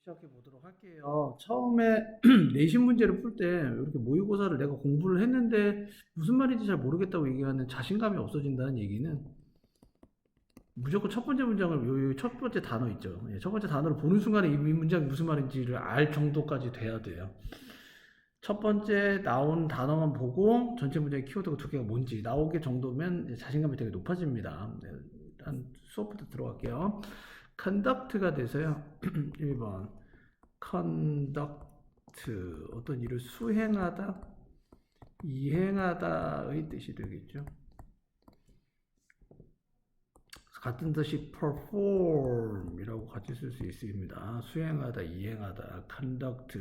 시작해 보도록 할게요. 처음에 내신 문제를 풀 때 이렇게 모의고사를 내가 공부를 했는데 무슨 말인지 잘 모르겠다고 얘기하는 자신감이 없어진다는 얘기는 무조건 첫 번째 문장을 첫 번째 단어 있죠. 첫 번째 단어를 보는 순간에 이 문장이 무슨 말인지를 알 정도까지 돼야 돼요. 첫 번째 나온 단어만 보고 전체 문장의 키워드가 두 개가 뭔지 나오게 정도면 자신감이 되게 높아집니다. 일단 수업부터 들어갈게요. conduct가 돼서요. 1번 conduct 어떤 일을 수행하다, 이행하다의 뜻이 되겠죠. 같은 뜻이 perform이라고 같이 쓸 수 있습니다. 수행하다, 이행하다, conduct.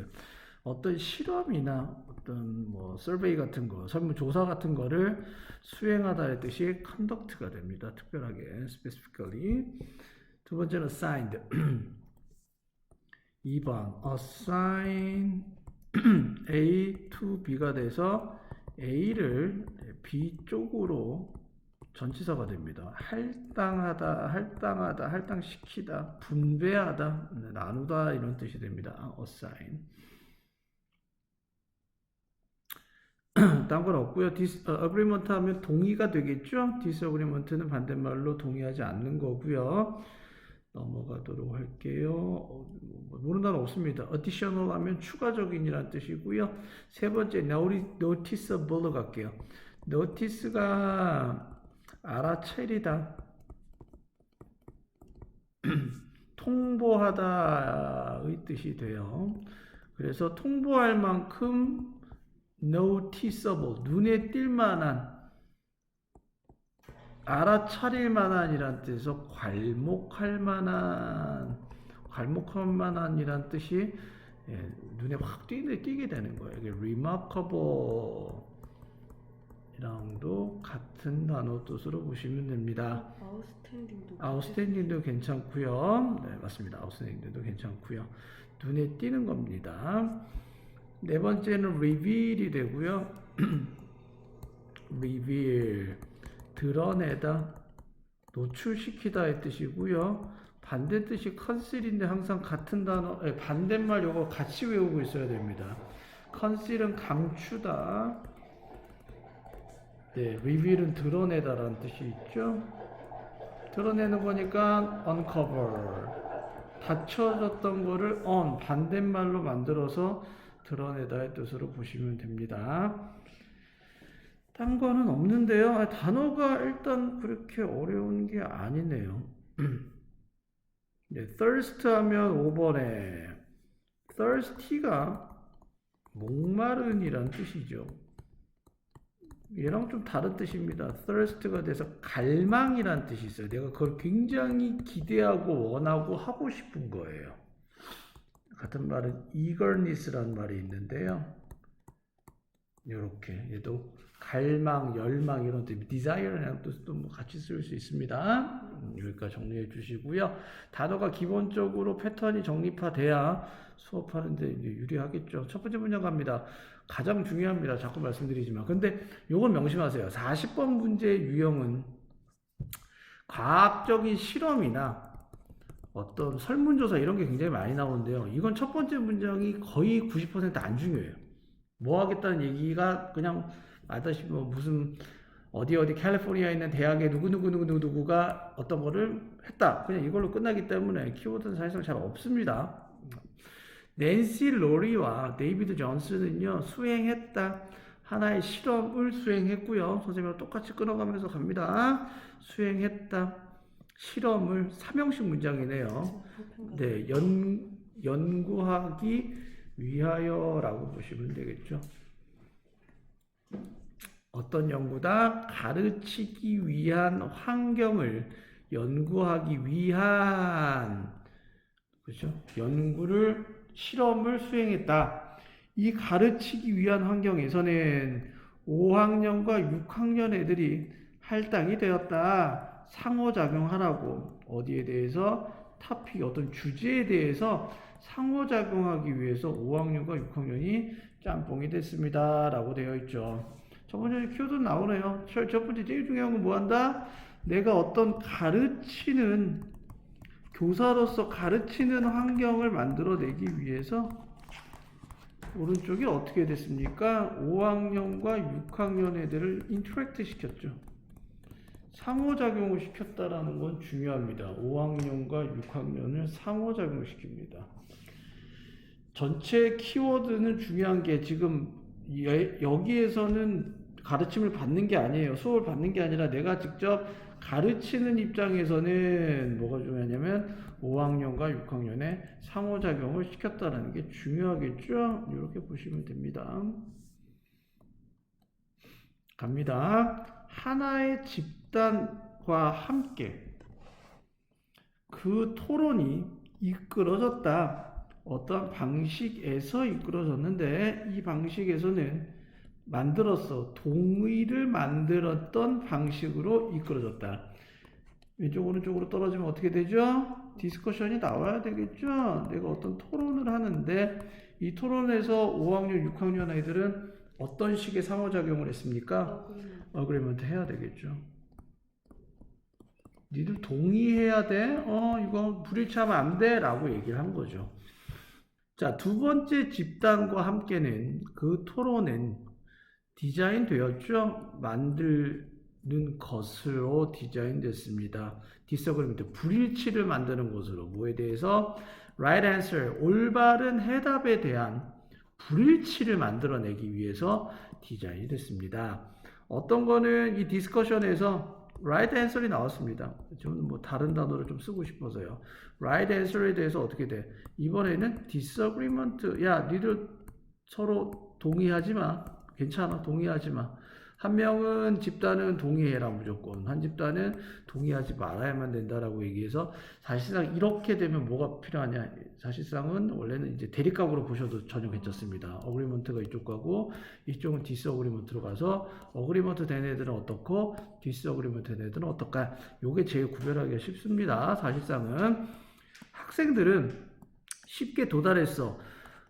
어떤 실험이나 어떤 뭐 survey 같은 거, 설문조사 같은 거를 수행하다의 뜻이 conduct가 됩니다. 특별하게, specifically. 두 번째는 assigned. 2번 assign A to B가 돼서 A를 B 쪽으로 전치사가 됩니다. 할당하다, 할당시키다, 분배하다, 나누다 이런 뜻이 됩니다. assign. 딴 건 없고요. agreement 하면 동의가 되겠죠. disagreement는 반대말로 동의하지 않는 거고요. 넘어가도록 할게요. 모르는 단어 없습니다. additional 하면 추가적인이란 뜻이고요. 세 번째 noticeable로 갈게요. notice가 알아채리다, 통보하다의 뜻이 돼요. 그래서 통보할 만큼 noticeable, 눈에 띌 만한, 알아차릴 만한이란 뜻에서 괄목할 만한이란 뜻이 눈에 확 띄게 되는 거예요. 이게 remarkable이랑도 같은 단어 뜻으로 보시면 됩니다. outstanding도 괜찮고요. 네, 맞습니다. outstanding도 괜찮고요. 눈에 띄는 겁니다. 네 번째는 reveal이 되고요. reveal 드러내다, 노출시키다의 뜻이고요. 반대 뜻이 conceal인데 항상 같은 단어, 반대말 요거 같이 외우고 있어야 됩니다. conceal은 감추다, 네, reveal은 드러내다라는 뜻이 있죠. 드러내는 거니까 uncover, 닫혀졌던 거를 반대말로 만들어서 드러내다의 뜻으로 보시면 됩니다. 딴 거는 없는데요. 단어가 일단 그렇게 어려운 게 아니네요. 네, thirst 하면 5번에 thirsty가 목마른이란 뜻이죠. 얘랑 좀 다른 뜻입니다. thirst가 돼서 갈망이란 뜻이 있어요. 내가 그걸 굉장히 기대하고 원하고 하고 싶은 거예요. 같은 말은 eagerness라는 말이 있는데요. 이렇게 얘도 갈망, 열망 이런 뜻, desire라는 뜻도 뭐 같이 쓸 수 있습니다. 여기까지 정리해 주시고요. 단어가 기본적으로 패턴이 정립화돼야 수업하는데 유리하겠죠. 첫 번째 문장 갑니다. 가장 중요합니다. 자꾸 말씀드리지만. 근데 요건 명심하세요. 40번 문제의 유형은 과학적인 실험이나 어떤 설문조사 이런 게 굉장히 많이 나오는데요. 이건 첫 번째 문장이 거의 90% 안 중요해요. 뭐 하겠다는 얘기가 그냥 아다시 뭐 무슨 어디 캘리포니아에 있는 대학의 누구가 어떤 거를 했다. 그냥 이걸로 끝나기 때문에 키워드는 사실상 잘 없습니다. 낸시 로리와 데이비드 존슨은요, 수행했다. 하나의 실험을 수행했고요. 선생님이랑 똑같이 끊어가면서 갑니다. 수행했다. 실험을 3형식 문장이네요. 네, 연구하기 위하여라고 보시면 되겠죠. 어떤 연구다? 가르치기 위한 환경을 연구하기 위한, 그렇죠? 실험을 수행했다. 이 가르치기 위한 환경에서는 5학년과 6학년 애들이 할당이 되었다. 상호작용하라고. 어디에 대해서? 토픽, 어떤 주제에 대해서 상호작용하기 위해서 5학년과 6학년이 짬뽕이 됐습니다. 라고 되어 있죠. 첫 번째 키워드 나오네요. 첫 번째 제일 중요한 건 뭐 한다? 내가 어떤 가르치는 교사로서 가르치는 환경을 만들어내기 위해서 오른쪽이 어떻게 됐습니까? 5학년과 6학년 애들을 인터랙트 시켰죠. 상호작용을 시켰다라는 건 중요합니다. 5학년과 6학년을 상호작용 시킵니다. 전체 키워드는 중요한 게 지금 여기에서는 가르침을 받는 게 아니에요. 수업을 받는 게 아니라 내가 직접 가르치는 입장에서는 뭐가 중요하냐면 5학년과 6학년의 상호작용을 시켰다는 게 중요하겠죠? 이렇게 보시면 됩니다. 갑니다. 하나의 집단과 함께 그 토론이 이끌어졌다. 어떤 방식에서 이끌어졌는데 이 방식에서는 동의를 만들었던 방식으로 이끌어졌다. 왼쪽 오른쪽으로 떨어지면 어떻게 되죠? 디스커션이 나와야 되겠죠? 내가 어떤 토론을 하는데 이 토론에서 5학년, 6학년 아이들은 어떤 식의 상호작용을 했습니까? 어그리먼트 해야 되겠죠. 니들 동의해야 돼? 이거 불일치하면 안 돼? 라고 얘기를 한 거죠. 자, 두 번째 집단과 함께는 그 토론은 디자인 되었죠? 만드는 것으로 디자인 됐습니다. 디스어그리먼트, 불일치를 만드는 것으로. 뭐에 대해서? right answer, 올바른 해답에 대한 불일치를 만들어내기 위해서 디자인이 됐습니다. 어떤 거는 이 디스커션에서 right answer이 나왔습니다. 저는 뭐 다른 단어를 좀 쓰고 싶어서요. right answer에 대해서 어떻게 돼? 이번에는 disagreement. 야, 니들 서로 동의하지 마. 괜찮아. 동의하지 마. 한 명은 집단은 동의해라 무조건. 한 집단은 동의하지 말아야만 된다라고 얘기해서 사실상 이렇게 되면 뭐가 필요하냐? 사실상은 원래는 이제 대립각으로 보셔도 전혀 괜찮습니다. 어그리먼트가 이쪽 가고 이쪽은 디스어그리먼트로 가서 어그리먼트 된 애들은 어떻고 디스어그리먼트 된 애들은 어떨까? 요게 제일 구별하기가 쉽습니다. 사실상은 학생들은 쉽게 도달했어.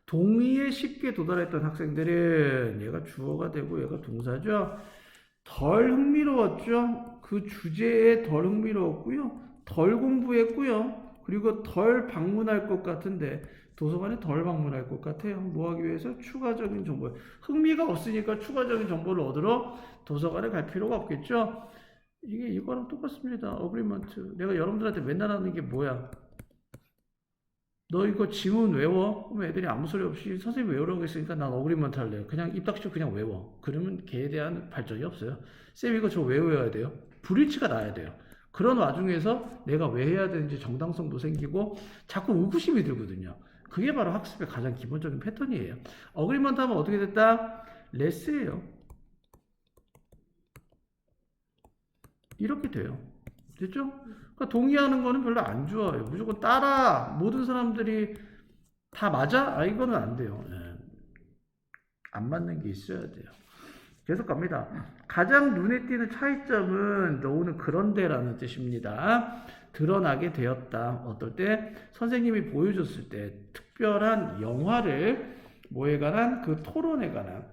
동의에 쉽게 도달했던 학생들은 얘가 주어가 되고 얘가 동사죠. 덜 흥미로웠죠. 그 주제에 덜 흥미로웠고요. 덜 공부했고요. 그리고 덜 방문할 것 같은데 도서관에 덜 방문할 것 같아요. 뭐 하기 위해서? 추가적인 정보. 흥미가 없으니까 추가적인 정보를 얻으러 도서관에 갈 필요가 없겠죠. 이게 이거랑 똑같습니다. 어그리먼트. 내가 여러분들한테 맨날 하는 게 뭐야? 너 이거 지문 외워? 그럼 애들이 아무 소리 없이 선생님 외우라고 했으니까 난 어그리먼트 할래요. 그냥 입 닥치고 그냥 외워. 그러면 걔에 대한 발전이 없어요. 쌤 이거 저 왜 외워야 돼요? 불일치가 나야 돼요. 그런 와중에서 내가 왜 해야 되는지 정당성도 생기고 자꾸 의구심이 들거든요. 그게 바로 학습의 가장 기본적인 패턴이에요. 어그리먼트 하면 어떻게 됐다? 레스예요. 이렇게 돼요. 됐죠? 그러니까 동의하는 거는 별로 안 좋아요. 무조건 따라. 모든 사람들이 다 맞아? 아, 이거는 안 돼요. 네. 안 맞는 게 있어야 돼요. 계속 갑니다. 가장 눈에 띄는 차이점은 너는 그런데라는 뜻입니다. 드러나게 되었다. 어떨 때? 선생님이 보여줬을 때 특별한 영화를 뭐에 관한? 그 토론에 관한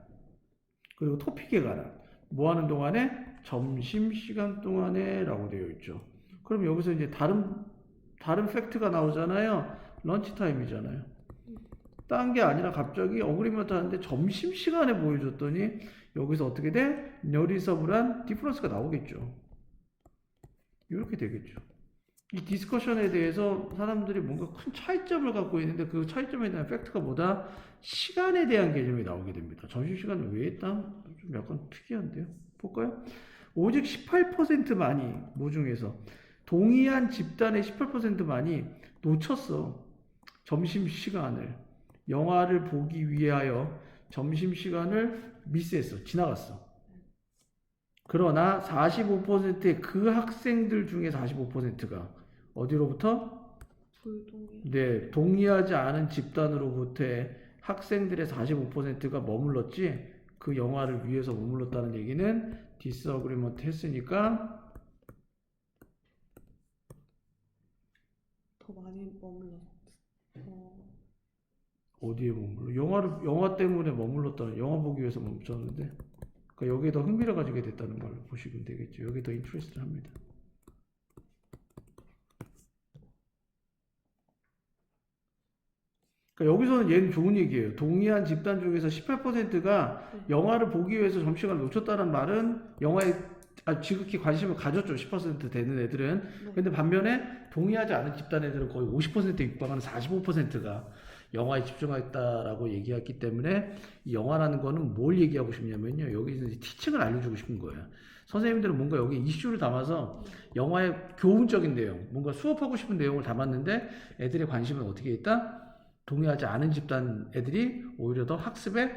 그리고 토픽에 관한 뭐 하는 동안에? 점심시간 동안에 라고 되어 있죠. 그럼 여기서 이제 다른 팩트가 나오잖아요. 런치타임이잖아요. 딴 게 아니라 갑자기 어그리먼트 하는데 점심시간에 보여줬더니 여기서 어떻게 돼? 너리서블한 디퍼런스가 나오겠죠. 이렇게 되겠죠. 이 디스커션에 대해서 사람들이 뭔가 큰 차이점을 갖고 있는데 그 차이점에 대한 팩트가 뭐다? 시간에 대한 개념이 나오게 됩니다. 점심시간을 왜 했다? 좀 약간 특이한데요. 볼까요? 오직 18%만이 뭐 중에서 동의한 집단의 18%만이 놓쳤어. 점심시간을. 영화를 보기 위하여 점심시간을 미스했어. 지나갔어. 그러나 45%의 그 학생들 중에 45%가 어디로부터? 네, 동의하지 않은 집단으로부터의 학생들의 45%가 머물렀지 그 영화를 위해서 머물렀다는 얘기는 디스어그리먼트 했으니까 더 많이 머물렀어. 어디에 머물러? 영화 때문에 머물렀다는 영화 보기 위해서 멈췄는데 그러니까 여기에 더 흥미를 가지게 됐다는 걸 보시면 되겠죠. 여기에 더 인트레스트 합니다. 그러니까 여기서는 얘는 좋은 얘기예요. 동의한 집단 중에서 18%가 네. 영화를 보기 위해서 점심시간을 놓쳤다는 말은 영화에 지극히 관심을 가졌죠. 10% 되는 애들은. 네. 근데 반면에 동의하지 않은 집단 애들은 거의 50%에 육박하는 45%가 영화에 집중했다라고 얘기했기 때문에 이 영화라는 거는 뭘 얘기하고 싶냐면요. 여기서 이제 티칭을 알려주고 싶은 거예요. 선생님들은 뭔가 여기 이슈를 담아서 영화의 교훈적인 내용, 뭔가 수업하고 싶은 내용을 담았는데 애들의 관심은 어떻게 있다? 동의하지 않은 집단 애들이 오히려 더 학습에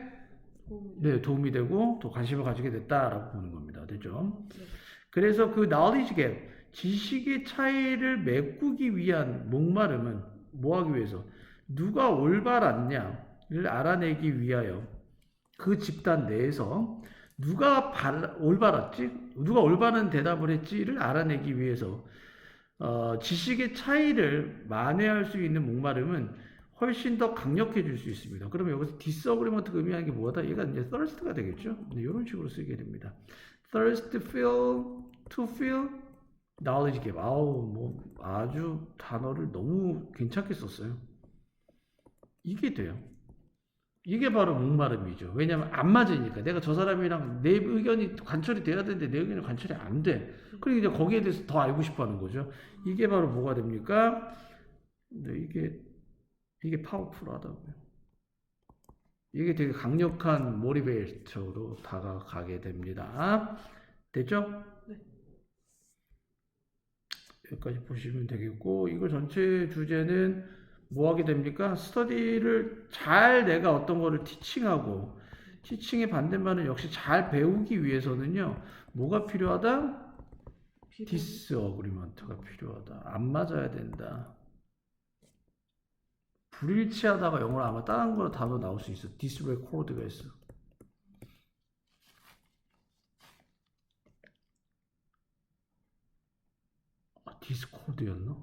도움이 되고 더 관심을 가지게 됐다라고 보는 겁니다. 됐죠? 네. 그래서 그 knowledge gap, 지식의 차이를 메꾸기 위한 목마름은 뭐 하기 위해서? 누가 올바랐냐를 알아내기 위하여 그 집단 내에서 누가 올바랐지? 누가 올바른 대답을 했지를 알아내기 위해서 지식의 차이를 만회할 수 있는 목마름은 훨씬 더 강력해질 수 있습니다. 그러면 여기서 disagreement가 의미하는 게 뭐다? 얘가 이제 thirst가 되겠죠? 이런 식으로 쓰게 됩니다. thirst, feel, to feel, knowledge gap. 아우, 뭐 아주 단어를 너무 괜찮게 썼어요. 이게 돼요. 이게 바로 목마름이죠. 왜냐면 안 맞으니까. 내가 저 사람이랑 내 의견이 관철이 돼야 되는데 내 의견이 관철이 안 돼. 그러니까 이제 거기에 대해서 더 알고 싶어 하는 거죠. 이게 바로 뭐가 됩니까? 네, 이게 파워풀하다고요. 이게 되게 강력한 모티베이터로 다가가게 됩니다. 됐죠? 네. 여기까지 보시면 되겠고, 이거 전체 주제는 뭐 하게 됩니까? 스터디를 잘 내가 어떤 거를 티칭하고, 티칭의 반대말은 역시 잘 배우기 위해서는요, 뭐가 필요하다? 디스어그리먼트가 필요하다. 안 맞아야 된다. 불일치하다가 영어로 아마 다른 거로 단어 나올 수 있어. 디스레코드가 있어. 디스코드였나?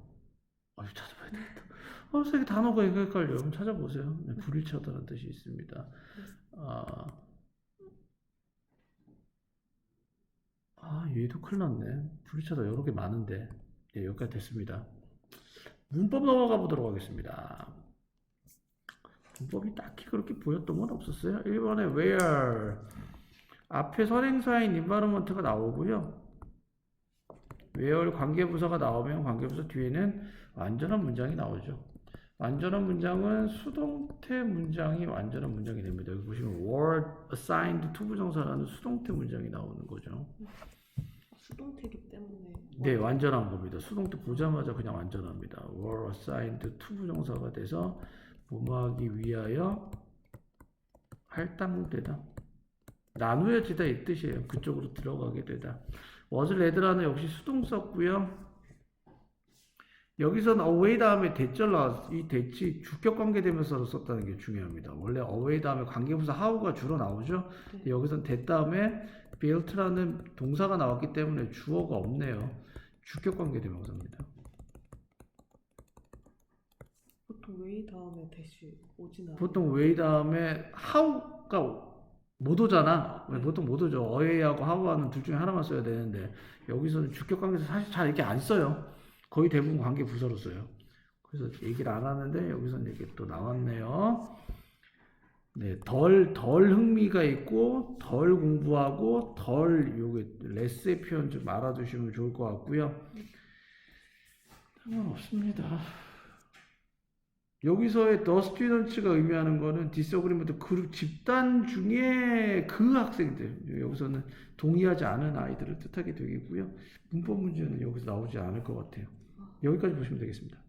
찾아봐야 되겠다. 선생님 단어가 이거 헷갈려. 한번 찾아보세요. 네, 불일치하다는 뜻이 있습니다. 얘도 큰일 났네. 불일치하다 여러 개 많은데. 네, 여기까지 됐습니다. 문법 넘어가 보도록 하겠습니다. 문법이 딱히 그렇게 보였던 건 없었어요. 1번에 where 앞에 선행사인 environment가 나오고요. where 관계부사가 나오면 관계부사 뒤에는 완전한 문장이 나오죠. 완전한 문장은 수동태 문장이 완전한 문장이 됩니다. 여기 보시면 were assigned to 부정사라는 수동태 문장이 나오는 거죠. 수동태이기 때문에 네, 완전한 겁니다. 수동태 보자마자 그냥 완전합니다. were assigned to 부정사가 돼서 뭐뭐하기 위하여 할당되다. 나누어지다 이 뜻이에요. 그쪽으로 들어가게 되다. was led라는 역시 수동 썼고요. 여기서는 away 다음에 대절 나왔어. 이 대치 주격관계대명사로 썼다는 게 중요합니다. 원래 away 다음에 관계부사 how가 주로 나오죠. 네. 여기서는 that 다음에 built라는 동사가 나왔기 때문에 주어가 없네요. 주격관계대명사입니다. 보통 way 다음에 대시 오진 않아요. 보통 way 다음에 how가 못 오잖아. 네. 보통 못 오죠. away하고 how하는 둘 중에 하나만 써야 되는데 여기서는 주격관계에서 사실 잘 이렇게 안 써요. 거의 대부분 관계 부사로 써요. 그래서 얘기를 안 하는데 여기서는 이게 또 나왔네요. 네, 덜 흥미가 있고 덜 공부하고 덜 요게 레스의 표현 좀 알아두시면 좋을 것 같고요. 상관없습니다. 여기서의 the students가 의미하는 거는 disagreement 그룹 집단 중에 그 학생들 여기서는 동의하지 않은 아이들을 뜻하게 되겠고요. 문법 문제는 여기서 나오지 않을 것 같아요. 여기까지 보시면 되겠습니다.